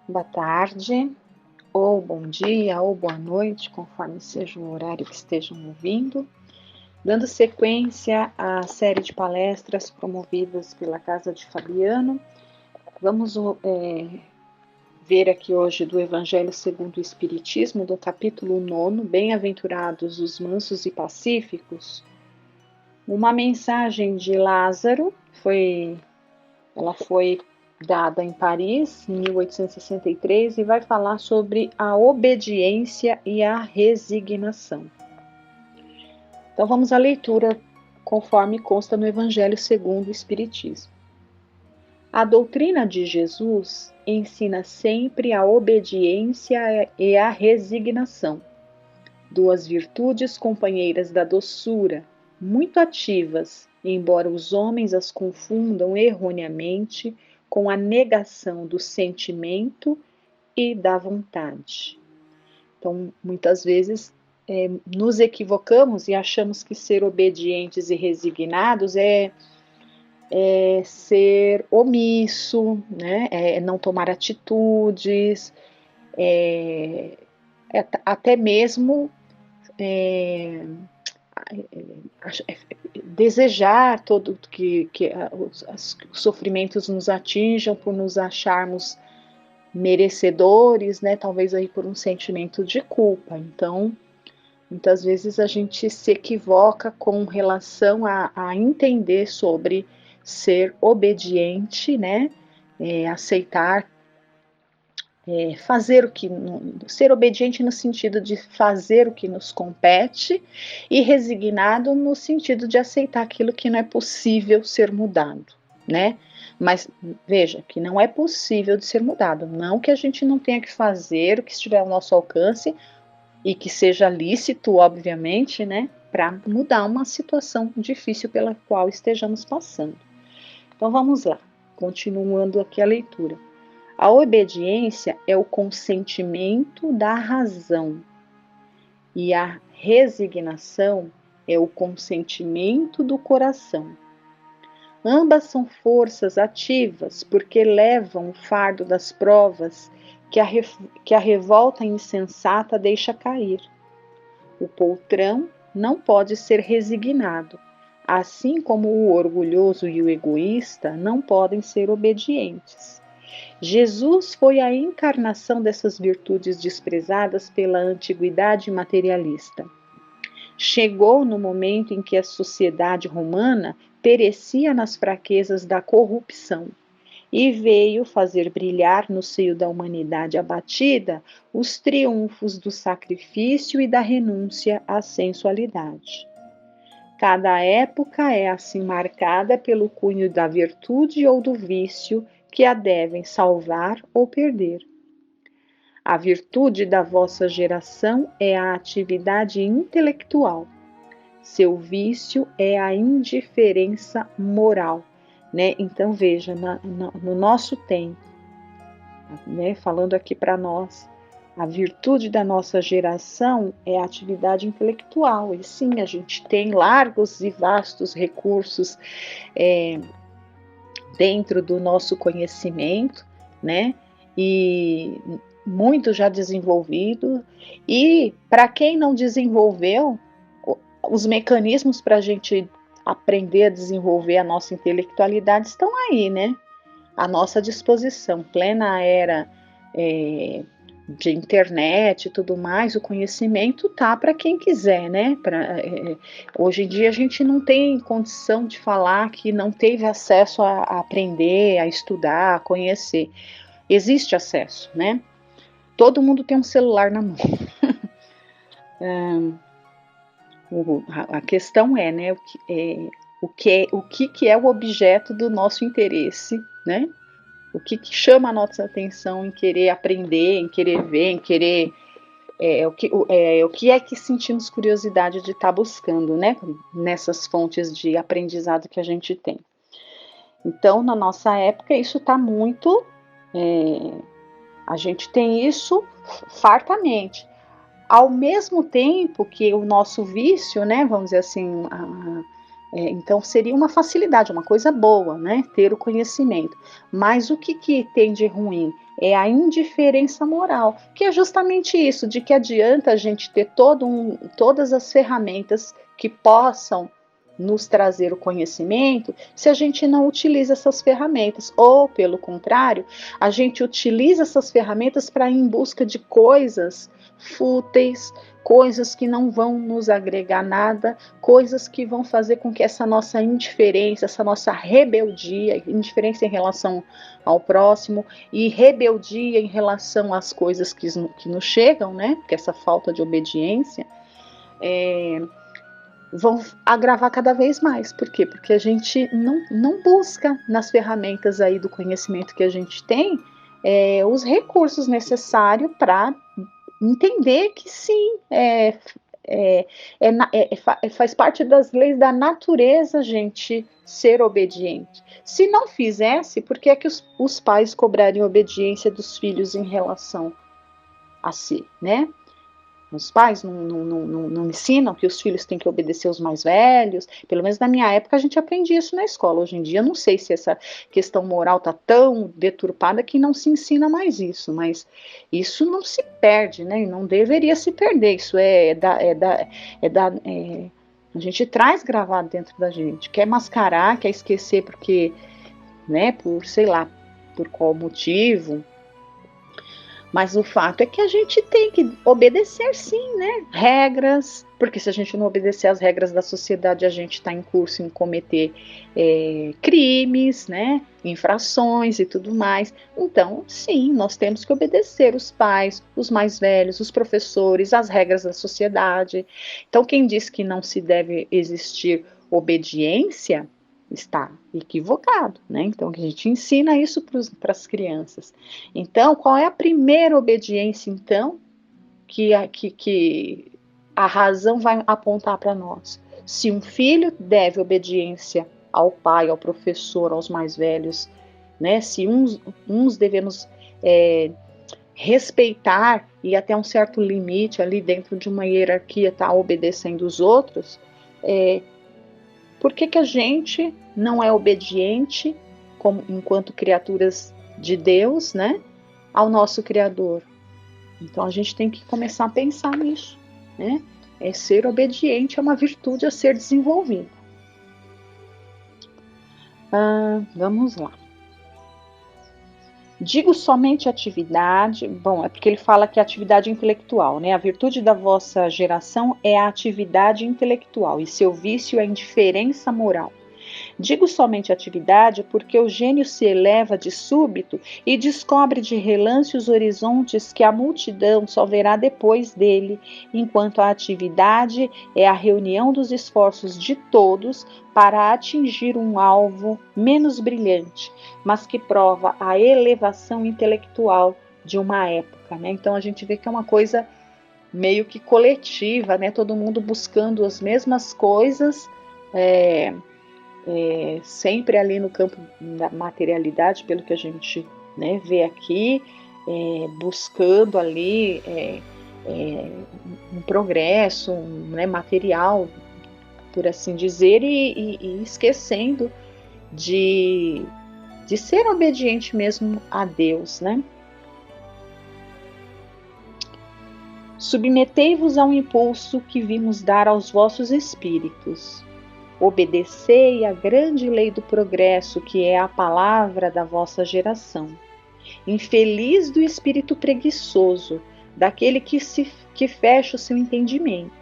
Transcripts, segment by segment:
boa tarde, ou bom dia, ou boa noite, conforme seja o horário que estejam ouvindo. Dando sequência à série de palestras promovidas pela Casa de Fabiano, vamos ver aqui hoje do Evangelho segundo o Espiritismo, do capítulo 9, Bem-aventurados os mansos e pacíficos, uma mensagem de Lázaro, ela foi dada em Paris, em 1863, e vai falar sobre a obediência e a resignação. Então vamos à leitura conforme consta no Evangelho segundo o Espiritismo. A doutrina de Jesus ensina sempre a obediência e a resignação, duas virtudes companheiras da doçura, muito ativas, embora os homens as confundam erroneamente com a negação do sentimento e da vontade. Então, muitas vezes, nos equivocamos e achamos que ser obedientes e resignados é ser omisso, né? É não tomar atitudes, até mesmo desejar todo que os sofrimentos nos atinjam por nos acharmos merecedores, né? Talvez aí por um sentimento de culpa. Então, muitas vezes a gente se equivoca com relação a entender sobre ser obediente, né? Aceitar, fazer o que, ser obediente no sentido de fazer o que nos compete e resignado no sentido de aceitar aquilo que não é possível ser mudado, né? Mas veja que não é possível de ser mudado, não que a gente não tenha que fazer o que estiver ao nosso alcance e que seja lícito, obviamente, né, para mudar uma situação difícil pela qual estejamos passando. Então vamos lá, continuando aqui a leitura. A obediência é o consentimento da razão e a resignação é o consentimento do coração. Ambas são forças ativas porque levam o fardo das provas que a revolta insensata deixa cair. O poltrão não pode ser resignado, assim como o orgulhoso e o egoísta não podem ser obedientes. Jesus foi a encarnação dessas virtudes desprezadas pela antiguidade materialista. Chegou no momento em que a sociedade romana perecia nas fraquezas da corrupção e veio fazer brilhar no seio da humanidade abatida os triunfos do sacrifício e da renúncia à sensualidade. Cada época é assim marcada pelo cunho da virtude ou do vício que a devem salvar ou perder. A virtude da vossa geração é a atividade intelectual. Seu vício é a indiferença moral, né? Então veja, no nosso tempo, né? Falando aqui para nós, a virtude da nossa geração é a atividade intelectual. E sim, a gente tem largos e vastos recursos dentro do nosso conhecimento, né? E muito já desenvolvido. E para quem não desenvolveu, os mecanismos para a gente aprender a desenvolver a nossa intelectualidade estão aí, né? À nossa disposição, plena era de internet e tudo mais, o conhecimento tá para quem quiser, né? Hoje em dia a gente não tem condição de falar que não teve acesso a aprender, a estudar, a conhecer. Existe acesso, né? Todo mundo tem um celular na mão. A questão é, né? O que é o objeto do nosso interesse, né? O que chama a nossa atenção em querer aprender, em querer ver, em querer o que é que sentimos curiosidade de estar buscando, né? Nessas fontes de aprendizado que a gente tem. Então, na nossa época, isso está muito. A gente tem isso fartamente. Ao mesmo tempo que o nosso vício, né? Vamos dizer assim, Então seria uma facilidade, uma coisa boa, né? Ter o conhecimento. Mas o que tem de ruim? É a indiferença moral, que é justamente isso, de que adianta a gente ter todas as ferramentas que possam nos trazer o conhecimento, se a gente não utiliza essas ferramentas, ou pelo contrário, a gente utiliza essas ferramentas para ir em busca de coisas fúteis, coisas que não vão nos agregar nada, coisas que vão fazer com que essa nossa indiferença, essa nossa rebeldia, indiferença em relação ao próximo e rebeldia em relação às coisas que nos chegam, né? Que essa falta de obediência, vão agravar cada vez mais. Por quê? Porque a gente não busca nas ferramentas aí do conhecimento que a gente tem os recursos necessários para entender que sim, faz parte das leis da natureza a gente ser obediente. Se não fizesse, por que é que os pais cobrariam obediência dos filhos em relação a si, né? Os pais não ensinam que os filhos têm que obedecer os mais velhos. Pelo menos na minha época a gente aprendia isso na escola. Hoje em dia eu não sei se essa questão moral está tão deturpada que não se ensina mais isso. Mas isso não se perde, né? Não deveria se perder. Isso a gente traz gravado dentro da gente. Quer mascarar, quer esquecer porque, né? Por sei lá, por qual motivo. Mas o fato é que a gente tem que obedecer sim, né? Regras, porque se a gente não obedecer às regras da sociedade, a gente está em curso em cometer crimes, né? Infrações e tudo mais. Então, sim, nós temos que obedecer os pais, os mais velhos, os professores, as regras da sociedade. Então, quem diz que não se deve existir obediência está equivocado, né? Então, a gente ensina isso para as crianças. Então, qual é a primeira obediência, então, que a razão vai apontar para nós? Se um filho deve obediência ao pai, ao professor, aos mais velhos, né? Se uns devemos respeitar e até um certo limite ali dentro de uma hierarquia tá obedecendo os outros, por que a gente não é obediente, enquanto criaturas de Deus, né, ao nosso Criador? Então a gente tem que começar a pensar nisso, né? Ser obediente é uma virtude a ser desenvolvida. Vamos lá. Digo somente atividade, bom, é porque ele fala que é atividade intelectual, né? A virtude da vossa geração é a atividade intelectual e seu vício é a indiferença moral. Digo somente atividade porque o gênio se eleva de súbito e descobre de relance os horizontes que a multidão só verá depois dele, enquanto a atividade é a reunião dos esforços de todos para atingir um alvo menos brilhante, mas que prova a elevação intelectual de uma época, né? Então a gente vê que é uma coisa meio que coletiva, né? Todo mundo buscando as mesmas coisas, sempre ali no campo da materialidade, pelo que a gente, né, vê aqui, buscando ali um progresso, né, material, por assim dizer, e esquecendo de ser obediente mesmo a Deus, né? Submetei-vos ao impulso que vimos dar aos vossos espíritos. Obedecei à grande lei do progresso, que é a palavra da vossa geração. Infeliz do espírito preguiçoso, daquele que fecha o seu entendimento.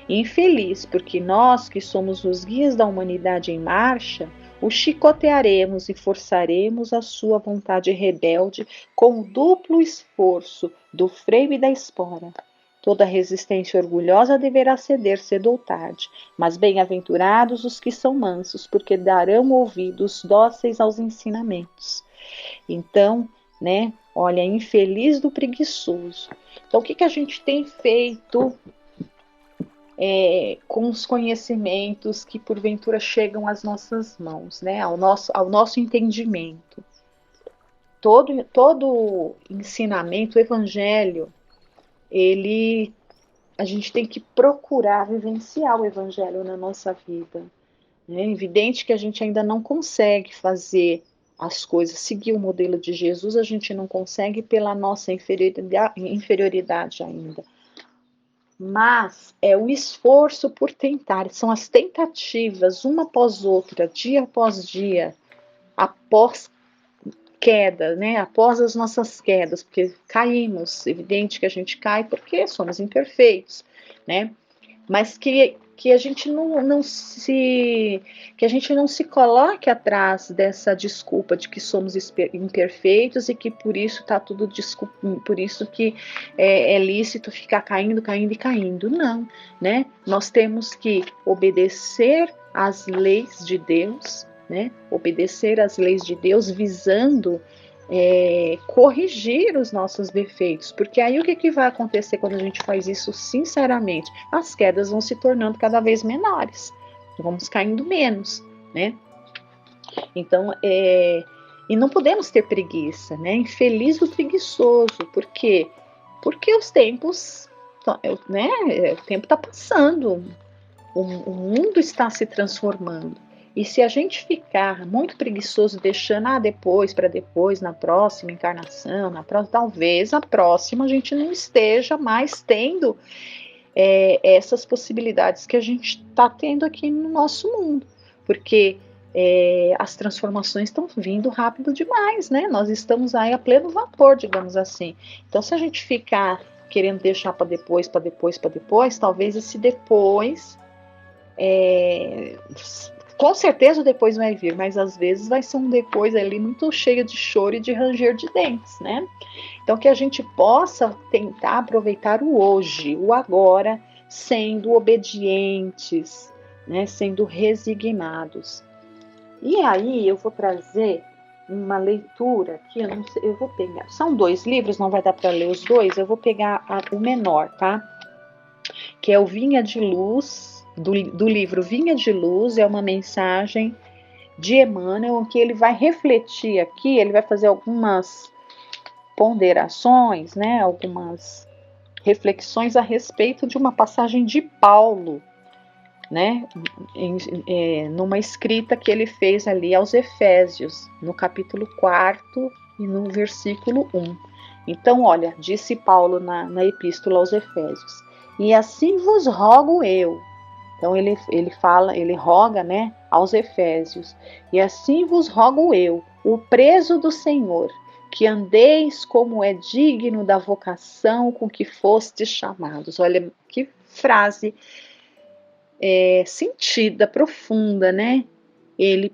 Infeliz, porque nós, que somos os guias da humanidade em marcha, o chicotearemos e forçaremos a sua vontade rebelde com o duplo esforço do freio e da espora. Toda resistência orgulhosa deverá ceder cedo ou tarde, mas bem-aventurados os que são mansos, porque darão ouvidos dóceis aos ensinamentos. Então, né, olha, infeliz do preguiçoso. Então, o que a gente tem feito com os conhecimentos que porventura chegam às nossas mãos, né, ao nosso entendimento? Todo ensinamento, o evangelho, a gente tem que procurar vivenciar o evangelho na nossa vida, É evidente que a gente ainda não consegue fazer as coisas, seguir o modelo de Jesus, a gente não consegue pela nossa inferioridade ainda. Mas é o esforço por tentar, são as tentativas, uma após outra, dia após dia, após queda, né? Após as nossas quedas, porque caímos, evidente que a gente cai porque somos imperfeitos, né? Mas que a gente não se que a gente não se coloque atrás dessa desculpa de que somos imperfeitos e que por isso tá tudo por isso que é lícito ficar caindo, caindo e caindo. Não, né? Nós temos que obedecer às leis de Deus, né? Obedecer às leis de Deus visando corrigir os nossos defeitos, porque aí o que vai acontecer quando a gente faz isso sinceramente? As quedas vão se tornando cada vez menores, vamos caindo menos, né? Então, e não podemos ter preguiça, né? Infeliz o preguiçoso, por quê? Porque os tempos, né? O tempo está passando, o mundo está se transformando. E se a gente ficar muito preguiçoso, deixando depois, para depois, na próxima encarnação, talvez a próxima a gente não esteja mais tendo essas possibilidades que a gente está tendo aqui no nosso mundo. Porque as transformações estão vindo rápido demais, né? Nós estamos aí a pleno vapor, digamos assim. Então, se a gente ficar querendo deixar para depois, talvez esse depois com certeza depois vai vir, mas às vezes vai ser um depois ali muito cheio de choro e de ranger de dentes, né? Então que a gente possa tentar aproveitar o hoje, o agora, sendo obedientes, né? Sendo resignados. E aí eu vou trazer uma leitura aqui, eu vou pegar, são 2 livros, não vai dar para ler os 2, eu vou pegar o menor, tá? Que é o Vinha de Luz, do livro Vinha de Luz, é uma mensagem de Emmanuel, que ele vai refletir aqui, ele vai fazer algumas ponderações, né, algumas reflexões a respeito de uma passagem de Paulo, né, numa escrita que ele fez ali aos Efésios, no capítulo 4 e no versículo 1. Então, olha, disse Paulo na epístola aos Efésios: e assim vos rogo eu. Então ele fala, ele roga, né, aos Efésios: e assim vos rogo eu, o preso do Senhor, que andeis como é digno da vocação com que fostes chamados. Olha que frase sentida, profunda, né? Ele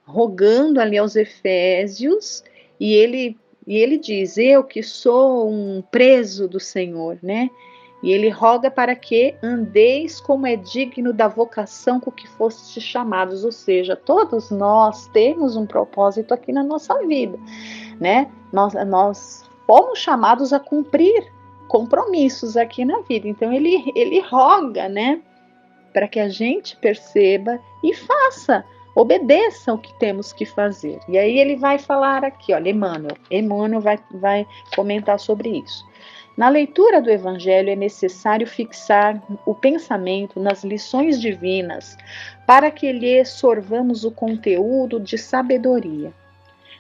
rogando ali aos Efésios, e ele diz: eu que sou um preso do Senhor, né? E ele roga para que andeis como é digno da vocação com que fostes chamados, ou seja, todos nós temos um propósito aqui na nossa vida, né? Nós fomos chamados a cumprir compromissos aqui na vida, então ele roga, né? Para que a gente perceba e faça, obedeça o que temos que fazer. E aí ele vai falar aqui, olha, Emmanuel vai comentar sobre isso. Na leitura do Evangelho é necessário fixar o pensamento nas lições divinas para que lhe sorvamos o conteúdo de sabedoria.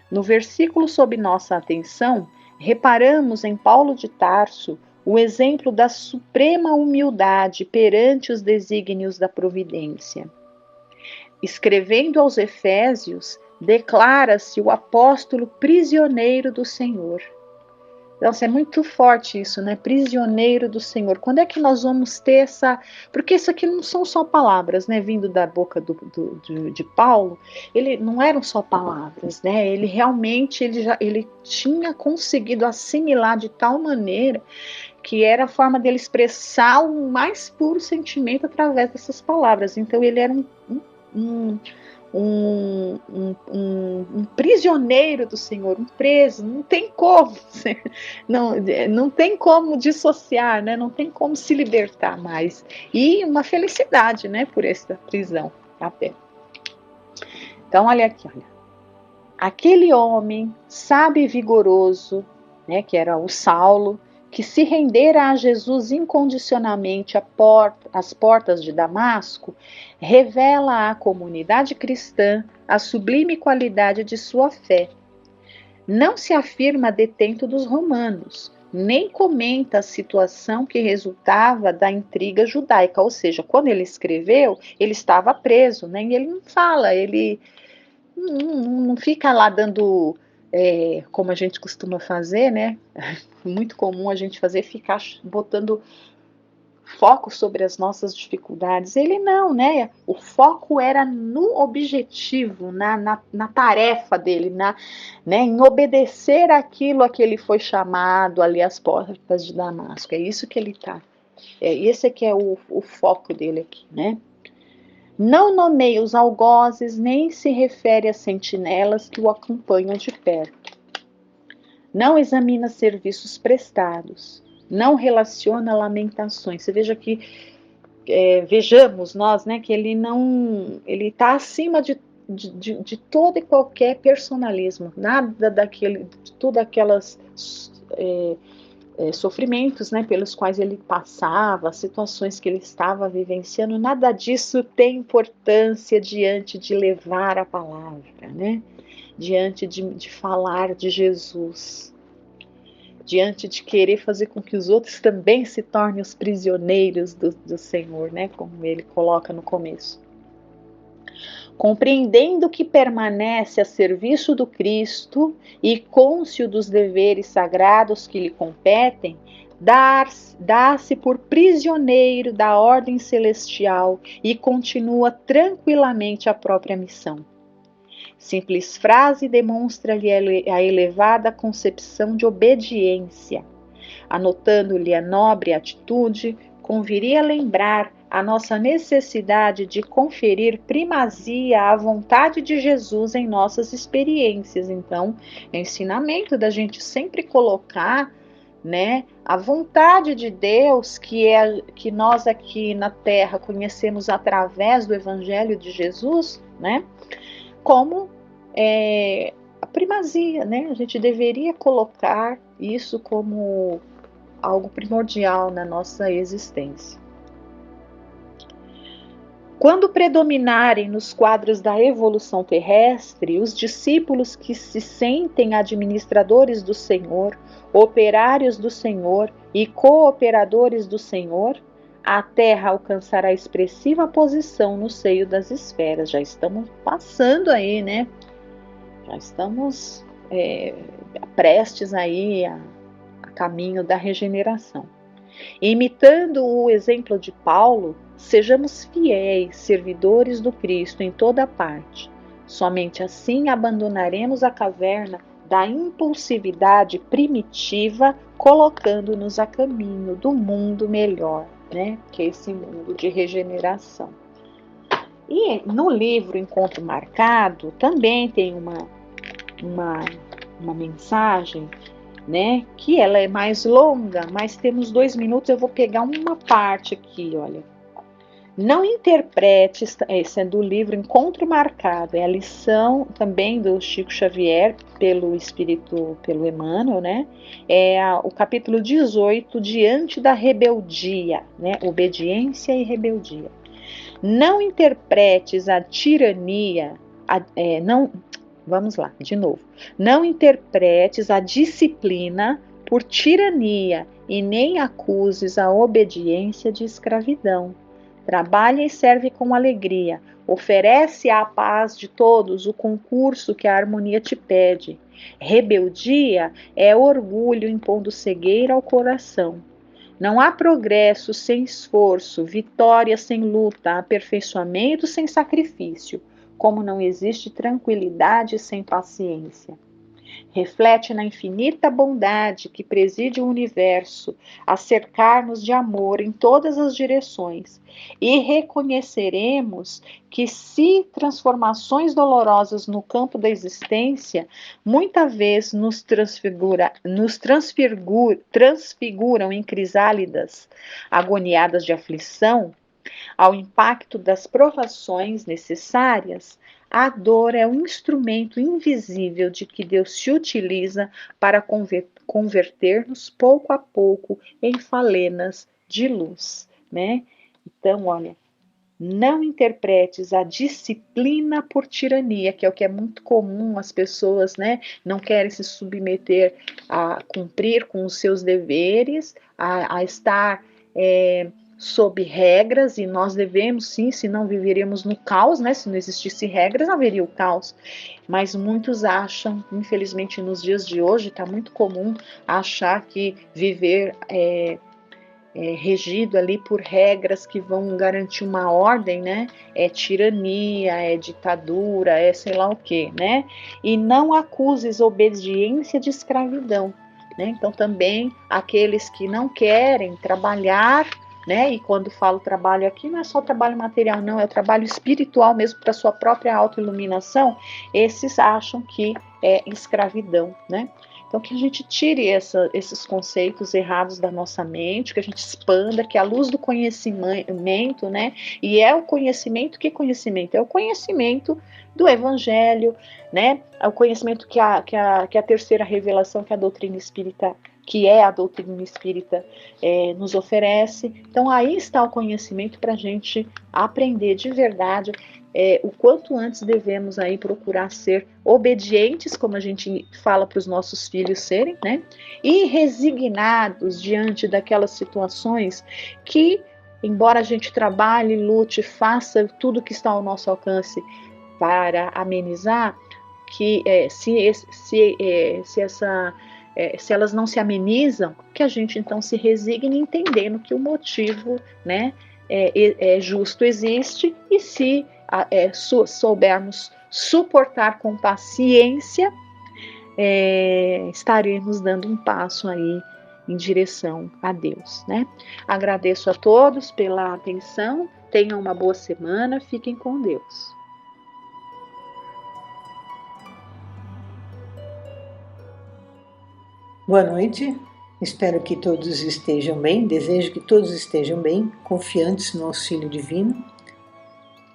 No versículo sob nossa atenção, reparamos em Paulo de Tarso o exemplo da suprema humildade perante os desígnios da providência. Escrevendo aos Efésios, declara-se o apóstolo prisioneiro do Senhor. Nossa, é muito forte isso, né? Prisioneiro do Senhor. Quando é que nós vamos ter essa... Porque isso aqui não são só palavras, né? Vindo da boca de Paulo, ele não eram só palavras, né? Ele realmente, ele tinha conseguido assimilar de tal maneira que era a forma dele expressar o mais puro sentimento através dessas palavras. Então ele era um prisioneiro do Senhor, um preso, não tem como, não tem como dissociar, né? Não tem como se libertar mais. E uma felicidade, né, por essa prisão até. Então, olha aqui, olha. Aquele homem sábio e vigoroso, né, que era o Saulo, que se rendera a Jesus incondicionalmente às portas de Damasco, revela à comunidade cristã a sublime qualidade de sua fé. Não se afirma detento dos romanos, nem comenta a situação que resultava da intriga judaica, ou seja, quando ele escreveu, ele estava preso, né? E ele não fala, ele não fica lá dando, como a gente costuma fazer, né? Muito comum a gente fazer, ficar botando foco sobre as nossas dificuldades. Ele não, né? O foco era no objetivo, na tarefa dele, né, em obedecer aquilo a que ele foi chamado ali às portas de Damasco. É isso que ele está. Esse aqui é o foco dele aqui, né? Não nomeia os algozes, nem se refere às sentinelas que o acompanham de perto. Não examina serviços prestados. Não relaciona lamentações. Você veja que, vejamos nós, né, que ele está acima de todo e qualquer personalismo. Nada de todas aquelas sofrimentos, né, pelos quais ele passava, situações que ele estava vivenciando, nada disso tem importância diante de levar a palavra, né? Diante de falar de Jesus, diante de querer fazer com que os outros também se tornem os prisioneiros do Senhor, né? Como ele coloca no começo. Compreendendo que permanece a serviço do Cristo e cônscio dos deveres sagrados que lhe competem, dá-se por prisioneiro da ordem celestial e continua tranquilamente a própria missão. Simples frase demonstra-lhe a elevada concepção de obediência. Anotando-lhe a nobre atitude, conviria lembrar a nossa necessidade de conferir primazia à vontade de Jesus em nossas experiências. Então, é o ensinamento da gente sempre colocar, né, a vontade de Deus, que nós aqui na Terra conhecemos através do Evangelho de Jesus, né, como a primazia, né? A gente deveria colocar isso como algo primordial na nossa existência. Quando predominarem nos quadros da evolução terrestre os discípulos que se sentem administradores do Senhor, operários do Senhor e cooperadores do Senhor, a Terra alcançará expressiva posição no seio das esferas. Já estamos passando aí, né? Já estamos prestes aí a caminho da regeneração. Imitando o exemplo de Paulo, sejamos fiéis, servidores do Cristo em toda parte. Somente assim abandonaremos a caverna da impulsividade primitiva, colocando-nos a caminho do mundo melhor, né? Que é esse mundo de regeneração. E no livro Encontro Marcado também tem uma mensagem, né, que ela é mais longa, mas temos 2 minutos, eu vou pegar uma parte aqui, olha. Não interprete, esse é do livro Encontro Marcado, é a lição também do Chico Xavier, pelo Emmanuel, né, o capítulo 18, Diante da Rebeldia, né, Obediência e Rebeldia. Não interpretes a tirania, vamos lá, de novo. Não interpretes a disciplina por tirania e nem acuses a obediência de escravidão. Trabalha e serve com alegria. Oferece à paz de todos o concurso que a harmonia te pede. Rebeldia é orgulho impondo cegueira ao coração. Não há progresso sem esforço, vitória sem luta, aperfeiçoamento sem sacrifício, como não existe tranquilidade sem paciência. Reflete na infinita bondade que preside o universo, a cercar-nos de amor em todas as direções, e reconheceremos que, se transformações dolorosas no campo da existência muitas vezes nos transfiguram em crisálidas agoniadas de aflição, ao impacto das provações necessárias, A dor é um instrumento invisível de que Deus se utiliza para converter-nos pouco a pouco em falenas de luz, né? Então, olha, não interpretes a disciplina por tirania, que é o que é muito comum, as pessoas, né, não querem se submeter a cumprir com os seus deveres, a estar sob regras, e nós devemos sim, senão viveríamos no caos, né? Se não existisse regras, haveria o caos. Mas muitos acham, infelizmente nos dias de hoje, está muito comum achar que viver regido ali por regras que vão garantir uma ordem, né? É tirania, é ditadura, é sei lá o que, né? E não acuses obediência de escravidão, né? Então também aqueles que não querem trabalhar, né? E quando falo trabalho aqui, não é só trabalho material, não, é o trabalho espiritual mesmo para sua própria autoiluminação, esses acham que é escravidão, né? Então, que a gente tire esses conceitos errados da nossa mente, que a gente expanda, que a luz do conhecimento, né? E é o conhecimento, que conhecimento? É o conhecimento do Evangelho, né? É o conhecimento que a terceira revelação, que a doutrina espírita, que é a doutrina espírita, nos oferece. Então, aí está o conhecimento para a gente aprender de verdade. O quanto antes devemos aí procurar ser obedientes, como a gente fala para os nossos filhos serem, né? E resignados diante daquelas situações que, embora a gente trabalhe, lute, faça tudo que está ao nosso alcance para amenizar, que se elas não se amenizam, que a gente então se resigne entendendo que o motivo, né, justo existe, e se soubermos suportar com paciência, estaremos dando um passo aí em direção a Deus, né? Agradeço a todos pela atenção, tenham uma boa semana, fiquem com Deus. Boa noite, espero que todos estejam bem, desejo que todos estejam bem, confiantes no auxílio divino.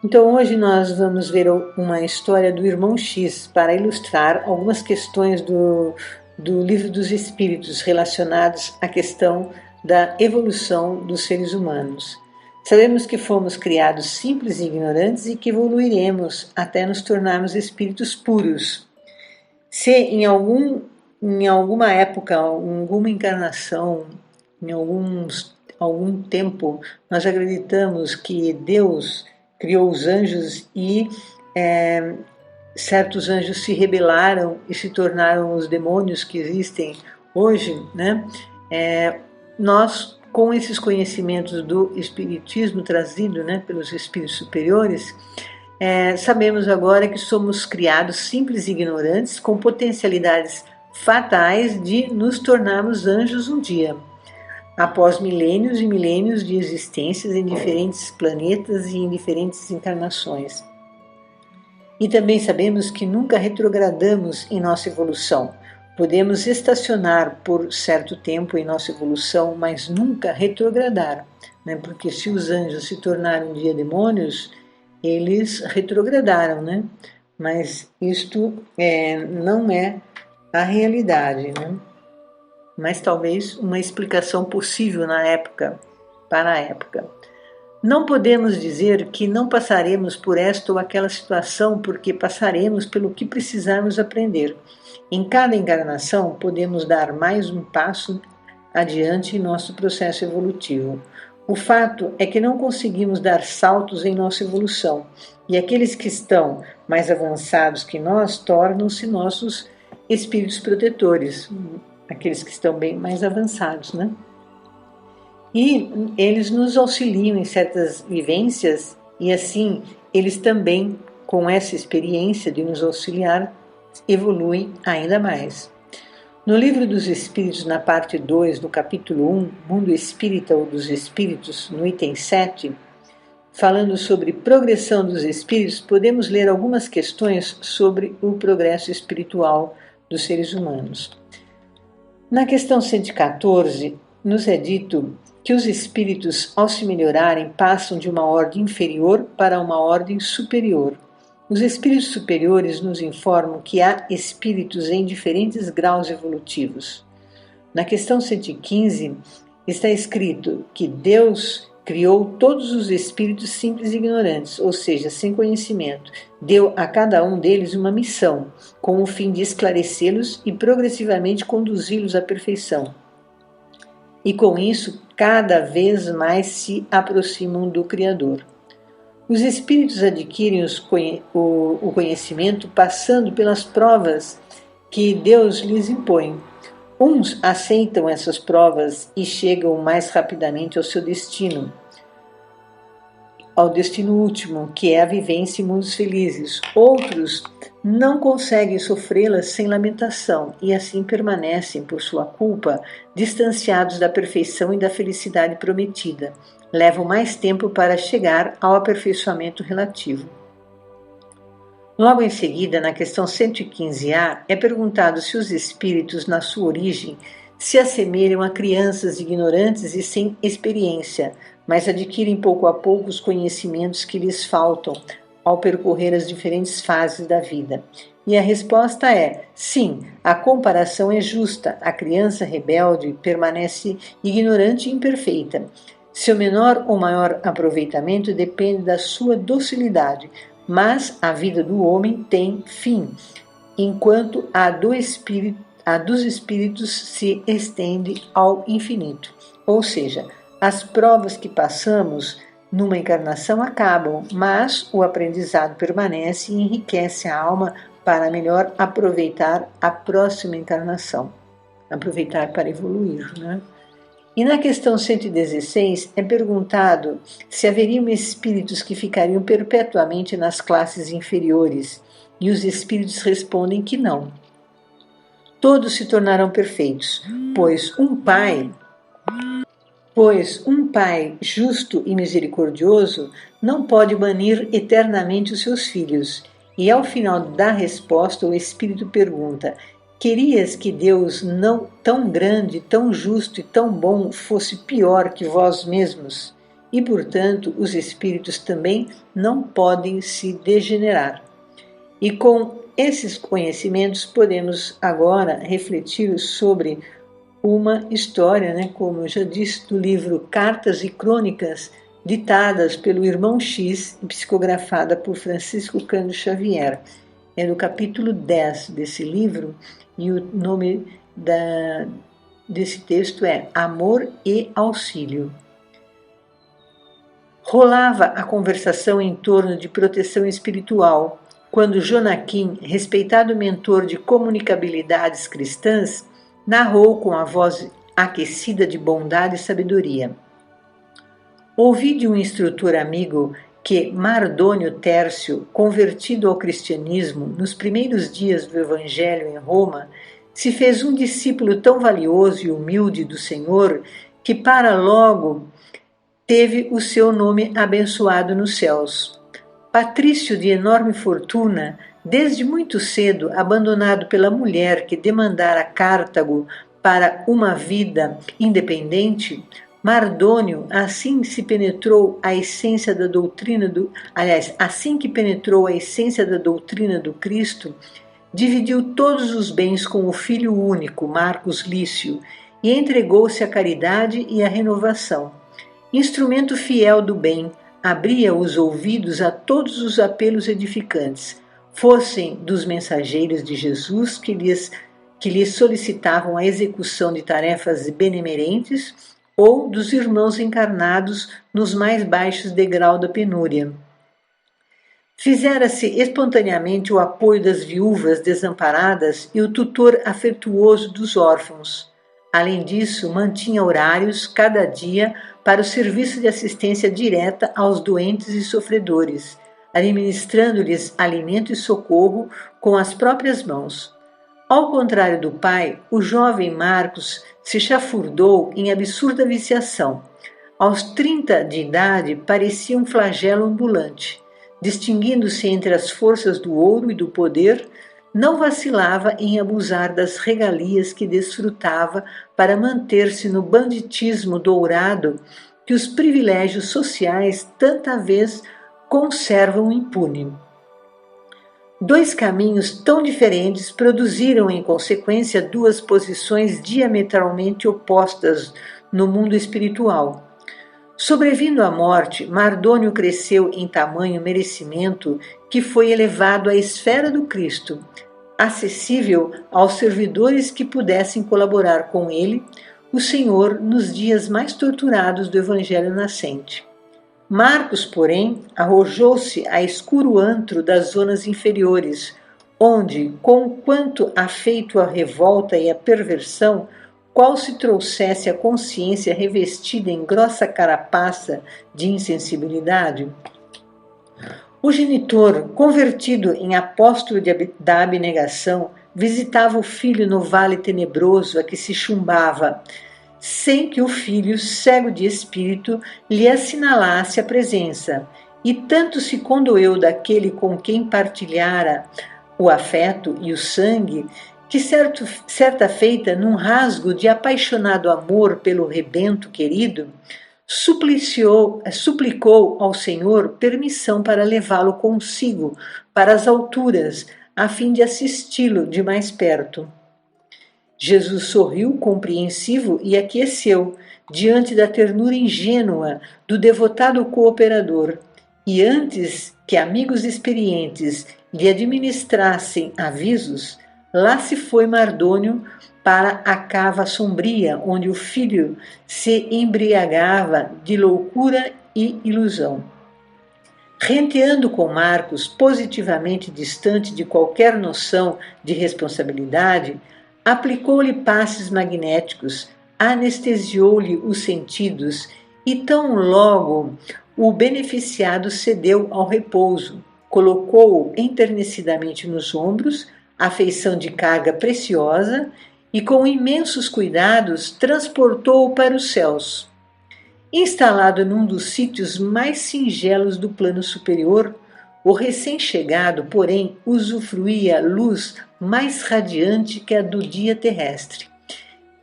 Então hoje nós vamos ver uma história do Irmão X para ilustrar algumas questões do Livro dos Espíritos relacionadas à questão da evolução dos seres humanos. Sabemos que fomos criados simples e ignorantes e que evoluiremos até nos tornarmos espíritos puros. Se em alguma época, em alguma encarnação, em algum tempo, nós acreditamos que Deus criou os anjos e certos anjos se rebelaram e se tornaram os demônios que existem hoje, né? Nós, com esses conhecimentos do espiritismo trazido, né, pelos espíritos superiores, sabemos agora que somos criados simples e ignorantes, com potencialidades fatais de nos tornarmos anjos um dia, após milênios e milênios de existências em diferentes planetas e em diferentes encarnações. E também sabemos que nunca retrogradamos em nossa evolução. Podemos estacionar por certo tempo em nossa evolução, mas nunca retrogradar, né? Porque se os anjos se tornaram um dia demônios, eles retrogradaram, né? Mas isto não é a realidade, né? Mas talvez uma explicação possível para a época. Não podemos dizer que não passaremos por esta ou aquela situação, porque passaremos pelo que precisarmos aprender. Em cada encarnação, podemos dar mais um passo adiante em nosso processo evolutivo. O fato é que não conseguimos dar saltos em nossa evolução, e aqueles que estão mais avançados que nós tornam-se nossos espíritos protetores, aqueles que estão bem mais avançados, né? E eles nos auxiliam em certas vivências, e assim eles também, com essa experiência de nos auxiliar, evoluem ainda mais. No Livro dos Espíritos, na parte 2, no capítulo 1, Mundo Espírita ou dos Espíritos, no item 7, falando sobre progressão dos espíritos, podemos ler algumas questões sobre o progresso espiritual dos seres humanos. Na questão 114, nos é dito que os espíritos, ao se melhorarem, passam de uma ordem inferior para uma ordem superior. Os espíritos superiores nos informam que há espíritos em diferentes graus evolutivos. Na questão 115 está escrito que Deus criou todos os espíritos simples e ignorantes, ou seja, sem conhecimento. Deu a cada um deles uma missão, com o fim de esclarecê-los e progressivamente conduzi-los à perfeição. E com isso, cada vez mais se aproximam do Criador. Os espíritos adquirem o conhecimento passando pelas provas que Deus lhes impõe. Uns aceitam essas provas e chegam mais rapidamente ao seu destino, ao destino último, que é a vivência em mundos felizes. Outros não conseguem sofrê-las sem lamentação e assim permanecem, por sua culpa, distanciados da perfeição e da felicidade prometida. Levam mais tempo para chegar ao aperfeiçoamento relativo. Logo em seguida, na questão 115A, é perguntado se os espíritos, na sua origem, se assemelham a crianças ignorantes e sem experiência, mas adquirem pouco a pouco os conhecimentos que lhes faltam ao percorrer as diferentes fases da vida. E a resposta é: sim, a comparação é justa. A criança rebelde permanece ignorante e imperfeita. Seu menor ou maior aproveitamento depende da sua docilidade, mas a vida do homem tem fim, enquanto a dos espíritos se estende ao infinito. Ou seja, as provas que passamos numa encarnação acabam, mas o aprendizado permanece e enriquece a alma para melhor aproveitar a próxima encarnação. Aproveitar para evoluir, né? E na questão 116 é perguntado se haveriam espíritos que ficariam perpetuamente nas classes inferiores, e os espíritos respondem que não. Todos se tornarão perfeitos, pois um pai justo e misericordioso não pode banir eternamente os seus filhos. E ao final da resposta, o espírito pergunta: querias que Deus, não tão grande, tão justo e tão bom, fosse pior que vós mesmos? E, portanto, os espíritos também não podem se degenerar. E com esses conhecimentos podemos agora refletir sobre uma história, como eu já disse, do livro Cartas e Crônicas, ditadas pelo irmão X e psicografada por Francisco Cândido Xavier. É no capítulo 10 desse livro, e o nome desse texto é Amor e Auxílio. Rolava a conversação em torno de proteção espiritual, quando Jonaquim, respeitado mentor de comunicabilidades cristãs, narrou com a voz aquecida de bondade e sabedoria: ouvi de um instrutor amigo que Mardônio Tércio, convertido ao cristianismo nos primeiros dias do Evangelho em Roma, se fez um discípulo tão valioso e humilde do Senhor que para logo teve o seu nome abençoado nos céus. Patrício de enorme fortuna, desde muito cedo abandonado pela mulher que demandara Cartago para uma vida independente, Mardônio, assim que penetrou a essência da doutrina do Cristo, dividiu todos os bens com o filho único, Marcos Lício, e entregou-se à caridade e à renovação. Instrumento fiel do bem, abria os ouvidos a todos os apelos edificantes, fossem dos mensageiros de Jesus que lhes solicitavam a execução de tarefas benemerentes, ou dos irmãos encarnados nos mais baixos degraus da penúria. Fizera-se espontaneamente o apoio das viúvas desamparadas e o tutor afetuoso dos órfãos. Além disso, mantinha horários cada dia para o serviço de assistência direta aos doentes e sofredores, administrando-lhes alimento e socorro com as próprias mãos. Ao contrário do pai, o jovem Marcos se chafurdou em absurda viciação. Aos 30 de idade, parecia um flagelo ambulante. Distinguindo-se entre as forças do ouro e do poder, não vacilava em abusar das regalias que desfrutava para manter-se no banditismo dourado que os privilégios sociais tanta vez conservam impune. Dois caminhos tão diferentes produziram, em consequência, duas posições diametralmente opostas no mundo espiritual. Sobrevindo à morte, Mardônio cresceu em tamanho merecimento que foi elevado à esfera do Cristo, acessível aos servidores que pudessem colaborar com ele, o Senhor, nos dias mais torturados do Evangelho nascente. Marcos, porém, arrojou-se a escuro antro das zonas inferiores, onde, conquanto afeito à revolta e à perversão, qual se trouxesse a consciência revestida em grossa carapaça de insensibilidade, o genitor, convertido em apóstolo da abnegação, visitava o filho no vale tenebroso a que se chumbava, sem que o filho, cego de espírito, lhe assinalasse a presença, e tanto se condoeu daquele com quem partilhara o afeto e o sangue, que certa feita, num rasgo de apaixonado amor pelo rebento querido, suplicou ao Senhor permissão para levá-lo consigo para as alturas, a fim de assisti-lo de mais perto. Jesus sorriu compreensivo e aqueceu diante da ternura ingênua do devotado cooperador, e antes que amigos experientes lhe administrassem avisos, lá se foi Mardônio para a cava sombria, onde o filho se embriagava de loucura e ilusão. Renteando com Marcos, positivamente distante de qualquer noção de responsabilidade, aplicou-lhe passes magnéticos, anestesiou-lhe os sentidos e tão logo o beneficiado cedeu ao repouso, colocou-o enternecidamente nos ombros, a feição de carga preciosa, e com imensos cuidados transportou-o para os céus. Instalado num dos sítios mais singelos do plano superior, o recém-chegado, porém, usufruía luz mais radiante que a do dia terrestre.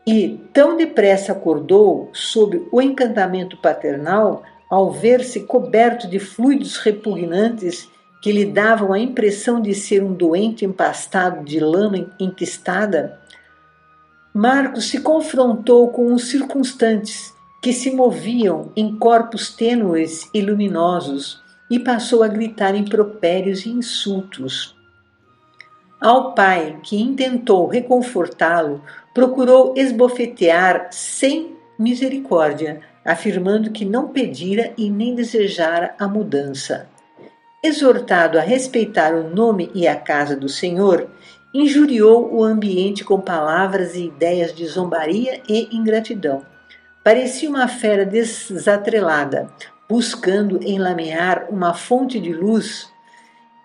E tão depressa acordou, sob o encantamento paternal, ao ver-se coberto de fluidos repugnantes que lhe davam a impressão de ser um doente empastado de lama enquistada, Marcos se confrontou com os circunstantes, que se moviam em corpos tênues e luminosos, e passou a gritar impropérios e insultos. Ao pai, que intentou reconfortá-lo, procurou esbofetear sem misericórdia, afirmando que não pedira e nem desejara a mudança. Exortado a respeitar o nome e a casa do Senhor, injuriou o ambiente com palavras e ideias de zombaria e ingratidão. Parecia uma fera desatrelada, buscando enlamear uma fonte de luz.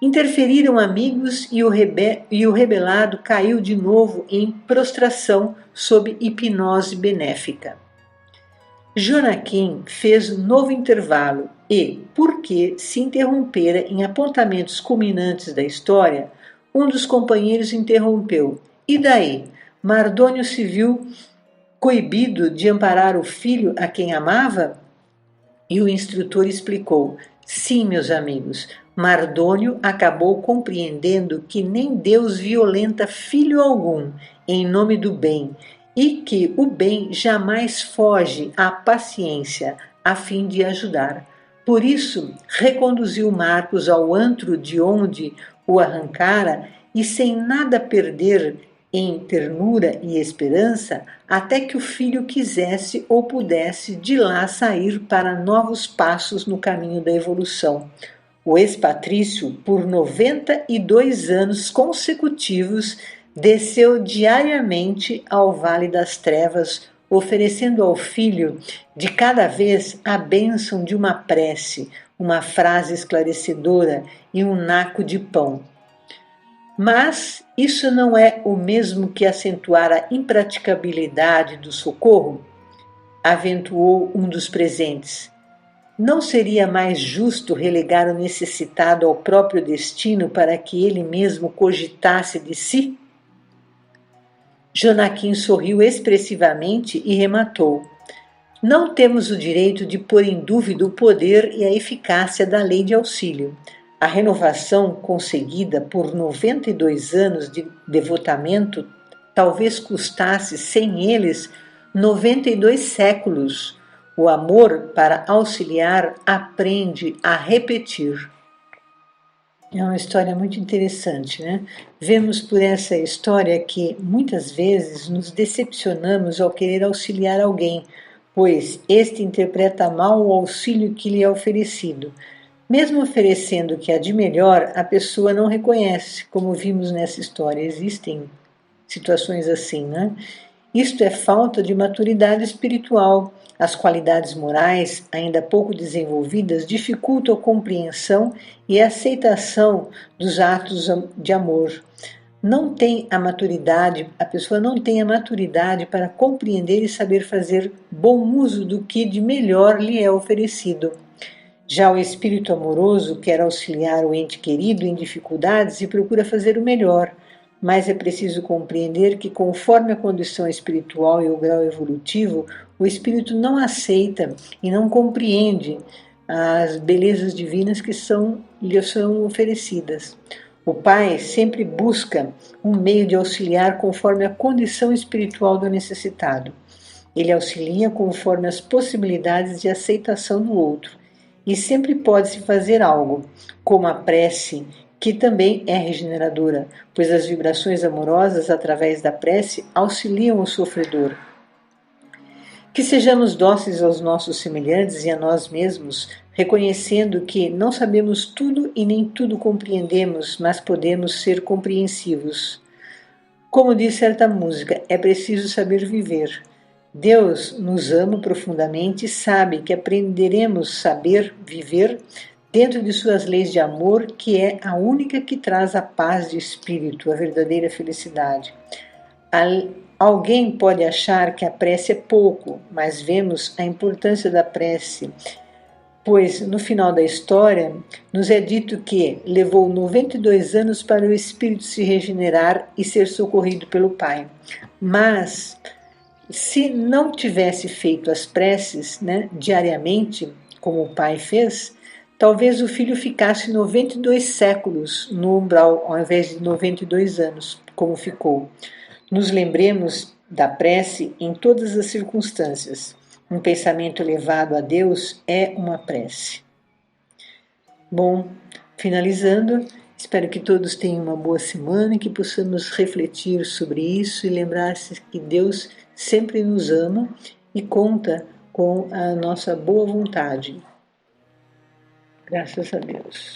Interferiram amigos e o rebelado caiu de novo em prostração sob hipnose benéfica. Jonaquim fez novo intervalo e, porque se interrompera em apontamentos culminantes da história, um dos companheiros interrompeu. E daí? Mardônio se viu coibido de amparar o filho a quem amava? E o instrutor explicou. Sim, meus amigos, Mardônio acabou compreendendo que nem Deus violenta filho algum em nome do bem, e que o bem jamais foge à paciência a fim de ajudar. Por isso, reconduziu Marcos ao antro de onde o arrancara e, sem nada perder em ternura e esperança, até que o filho quisesse ou pudesse de lá sair para novos passos no caminho da evolução. O ex-patrício, por 92 anos consecutivos, desceu diariamente ao Vale das Trevas, oferecendo ao filho de cada vez a bênção de uma prece, uma frase esclarecedora e um naco de pão. Mas isso não é o mesmo que acentuar a impraticabilidade do socorro? Aventuou um dos presentes. Não seria mais justo relegar o necessitado ao próprio destino para que ele mesmo cogitasse de si? Jonaquim sorriu expressivamente e rematou. Não temos o direito de pôr em dúvida o poder e a eficácia da lei de auxílio. A renovação conseguida por 92 anos de devotamento talvez custasse, sem eles, 92 séculos. O amor, para auxiliar, aprende a repetir. É uma história muito interessante, né? Vemos por essa história que muitas vezes nos decepcionamos ao querer auxiliar alguém, pois este interpreta mal o auxílio que lhe é oferecido. Mesmo oferecendo o que há de melhor, a pessoa não reconhece, como vimos nessa história. Existem situações assim, né? Isto é falta de maturidade espiritual. As qualidades morais, ainda pouco desenvolvidas, dificultam a compreensão e a aceitação dos atos de amor. Não tem a maturidade, a pessoa não tem a maturidade para compreender e saber fazer bom uso do que de melhor lhe é oferecido. Já o espírito amoroso quer auxiliar o ente querido em dificuldades e procura fazer o melhor, mas é preciso compreender que, conforme a condição espiritual e o grau evolutivo, o espírito não aceita e não compreende as belezas divinas que lhe são oferecidas. O Pai sempre busca um meio de auxiliar conforme a condição espiritual do necessitado. Ele auxilia conforme as possibilidades de aceitação do outro. E sempre pode-se fazer algo, como a prece, que também é regeneradora, pois as vibrações amorosas através da prece auxiliam o sofredor. Que sejamos dóceis aos nossos semelhantes e a nós mesmos, reconhecendo que não sabemos tudo e nem tudo compreendemos, mas podemos ser compreensivos. Como diz certa música, é preciso saber viver. Deus nos ama profundamente e sabe que aprenderemos a saber viver dentro de suas leis de amor, que é a única que traz a paz de espírito, a verdadeira felicidade. Alguém pode achar que a prece é pouco, mas vemos a importância da prece, pois no final da história nos é dito que levou 92 anos para o espírito se regenerar e ser socorrido pelo Pai. Mas se não tivesse feito as preces, né, diariamente, como o pai fez, talvez o filho ficasse 92 séculos no umbral, ao invés de 92 anos, como ficou. Nos lembremos da prece em todas as circunstâncias. Um pensamento elevado a Deus é uma prece. Bom, finalizando, espero que todos tenham uma boa semana e que possamos refletir sobre isso e lembrar-se que Deus sempre nos ama e conta com a nossa boa vontade. Graças a Deus.